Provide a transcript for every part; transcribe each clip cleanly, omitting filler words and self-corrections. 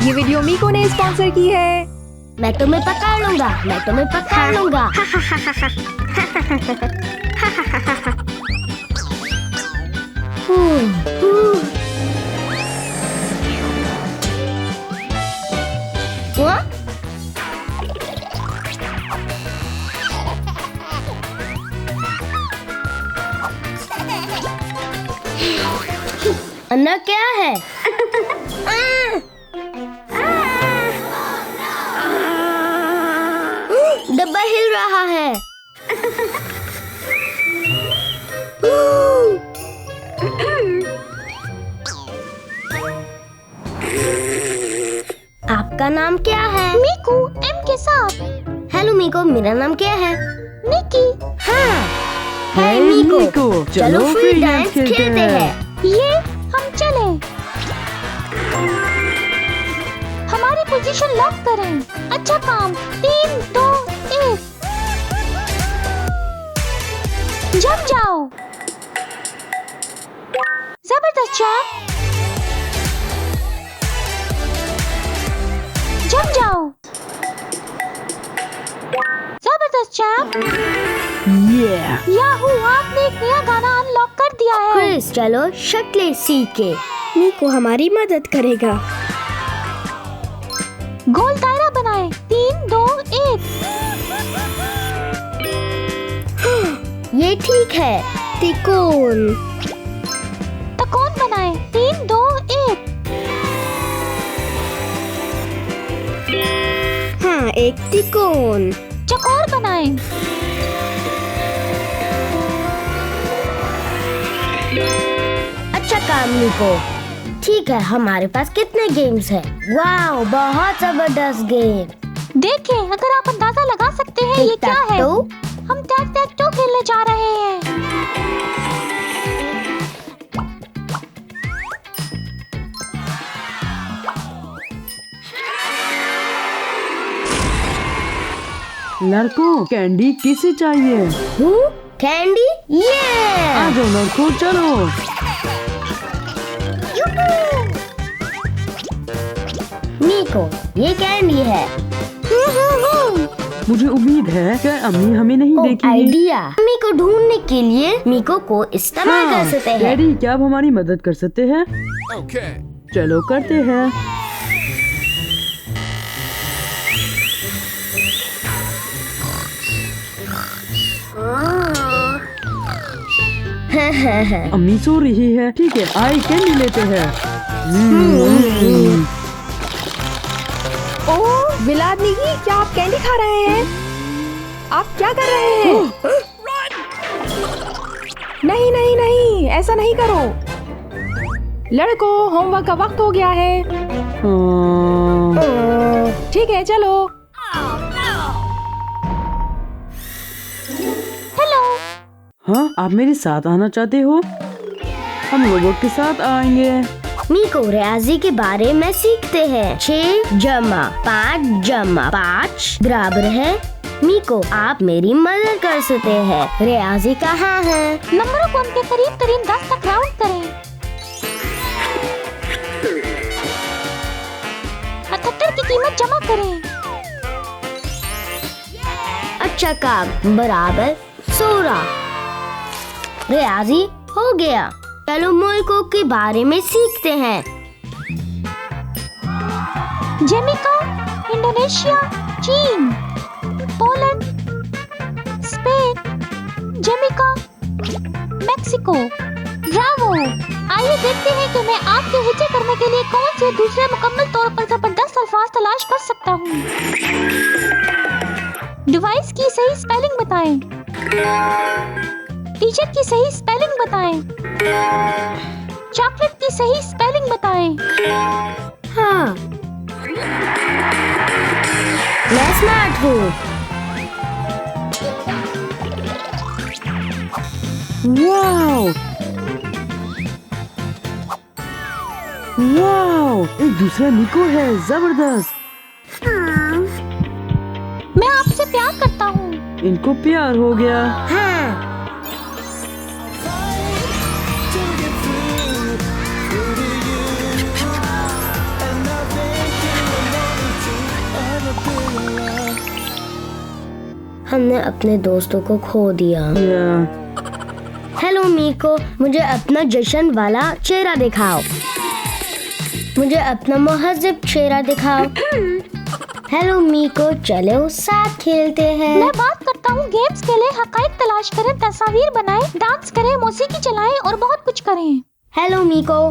ये वीडियो मीको ने स्पॉन्सर की है। मैं तुम्हें पकड़ लूंगा, मैं तुम्हें पकड़ लूंगा। हुआ? अंदर क्या है? डब्बा हिल रहा है। आपका नाम क्या है? मीकू, एम के साथ। हेलो मीको, मेरा नाम क्या है? निकी। हाँ, हाय मीको, चलो फ्री डांस खेलते हैं। ये हम चले। हमारी पोजीशन लॉक करें। अच्छा काम। 3, 2, 1। जम जाओ। जबरदस्त चैप। जम जाओ। जबरदस्त चैप। याहू, आपने एक नया गाना अनलॉक कर दिया है। क्रिस, चलो शक्लें सीखे। मीको हमारी मदद करेगा। गोल दायरा बनाए। 3, 2, 1। ये ठीक है। त्रिकोण। त्रिकोण बनाए। 3, 2, 1। हाँ, एक त्रिकोण। चौकोर बनाए। अच्छा काम मीको। ठीक है, हमारे पास कितने गेम्स हैं? वाओ, बहुत जबरदस्त गेम। देखें, अगर आप अंदाजा लगा सकते हैं ये क्या है? हम टैग टैग टो खेलने जा रहे हैं। लड़कों, कैंडी किसे चाहिए? कैंडी? ये आ जाओ लड़कों, चलो। मीको, ये कैंडी है। मुझे उम्मीद है कि अम्मी हमें नहीं देखेगी। आइडिया। मीको ढूंढने के लिए मीको को इस्तेमाल कर सकते हैं। डैडी, क्या आप हमारी मदद कर सकते हैं? चलो करते हैं। अम्मी सो रही है। ठीक है, आए कैंडी लेते हैं। ओह विलादनिकी, क्या आप कैंडी खा रहे हैं? आप क्या कर रहे हैं? नहीं नहीं नहीं, ऐसा नहीं करो। लड़कों, होमवर्क का वक्त हो गया है। ठीक है, चलो। हेलो। हाँ, आप मेरे साथ आना चाहते हो? हम रोबोट के साथ आएंगे। मीको, रियाजी के बारे में सीखते हैं। 6 जमा 5 जमा 5 बराबर है। मीको, आप मेरी मदद कर सकते हैं। रियाजी कहाँ है? नंबरों को उनके करीब तरीन 10 तक राउंड करें। 78 की कीमत जमा करें। अच्छा काम, बराबर 16। रियाजी हो गया। चलो मुल्कों के बारे में सीखते हैं। जैमिका, इंडोनेशिया, चीन, Poland, Spain, Jamaica, Mexico. Bravo! आइए देखते हैं कि मैं आपके हिचे करने के लिए कौन से दूसरे मुकम्मल तौर पर जबरदस्त अल्फाज तलाश कर सकता हूँ। डिवाइस की सही स्पेलिंग बताएं। टीचर की सही स्पेलिंग बताएं। चॉकलेट की सही स्पेलिंग बताएं। हाँ, मैं स्मार्ट हूँ। वाओ वाओ, एक दूसरा मीको है। जबरदस्त। मैं आपसे प्यार करता हूँ। इनको प्यार हो गया। हाँ, हमने अपने दोस्तों को खो दिया। हेलो मीको, मुझे अपना जश्न वाला चेहरा दिखाओ। मुझे अपना महज़िब चेहरा दिखाओ। हेलो मीको, चलो साथ खेलते हैं। मैं बात करता हूँ गेम्स के लिए। हकाइक तलाश करें, तस्वीर बनाएं, डांस करें, मौसीकी चलाएं और बहुत कुछ करें। हेलो मीको,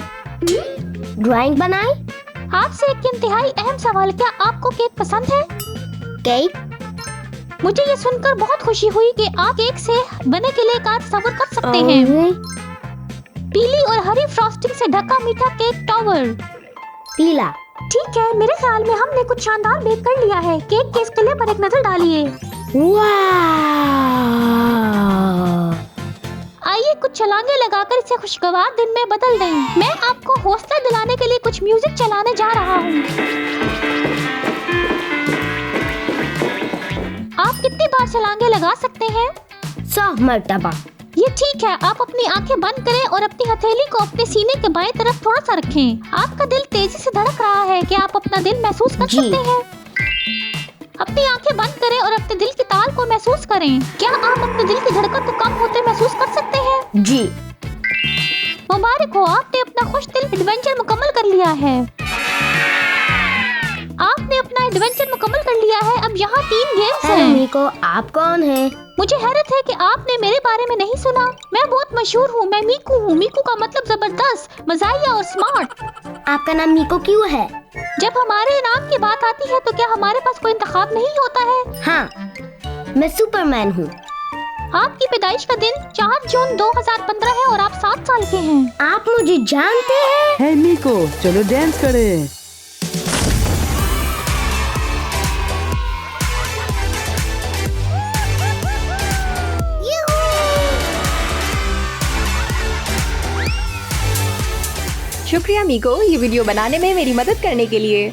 ड्राइंग बनाए। आपसे एक इंतहाई अहम सवाल, क्या आपको केक पसंद है? केक? मुझे ये सुनकर बहुत खुशी हुई कि आप केक से बने के लिए तस्वर कर सकते हैं। पीली और हरी फ्रॉस्टिंग से ढका मीठा केक टॉवर। पीला। ठीक है, मेरे ख्याल में हमने कुछ शानदार बेक कर लिया है। केक के स्केले पर एक नजर डालिए। वाह! आइए कुछ छलांगे लगाकर इसे खुशगवार दिन में बदल दें। मैं आपको हौसला दिलाने के लिए कुछ म्यूजिक चलाने जा रहा हूँ। आप कितनी बार छलांगे लगा सकते हैं? 100 मर्तबा। ये ठीक है। आप अपनी आंखें बंद करें और अपनी हथेली को अपने सीने के बाएं तरफ थोड़ा सा रखें। आपका दिल तेजी से धड़क रहा है। क्या आप अपना दिल महसूस कर सकते हैं? अपनी आंखें बंद करें और अपने दिल की ताल को महसूस करें। क्या आप अपने दिल की धड़कन को कम होते महसूस कर सकते हैं? जी। मुबारक हो, आपने अपना खुश दिल एडवेंचर मुकम्मल कर लिया है। आपने अपना एडवेंचर मुकम्मल कर लिया है। अब यहाँ 3 गेम्स हेलो हैं। मीको, आप कौन हैं? मुझे हैरत है कि आपने मेरे बारे में नहीं सुना। मैं बहुत मशहूर हूँ। मैं मीकू हूँ। मीकू का मतलब जबरदस्त, मज़ाहिया और स्मार्ट। आपका नाम मीको क्यों है? जब हमारे नाम की बात आती है तो क्या हमारे पास कोई इंतखाब नहीं होता है? हाँ, मैं सुपरमैन हूँ। आपकी पैदाइश का दिन 4 जून 2015 है और आप 7 साल के हैं। आप मुझे जानते हैं? हे मीको, चलो डांस करें। शुक्रिया मीको, ये वीडियो बनाने में मेरी मदद करने के लिए।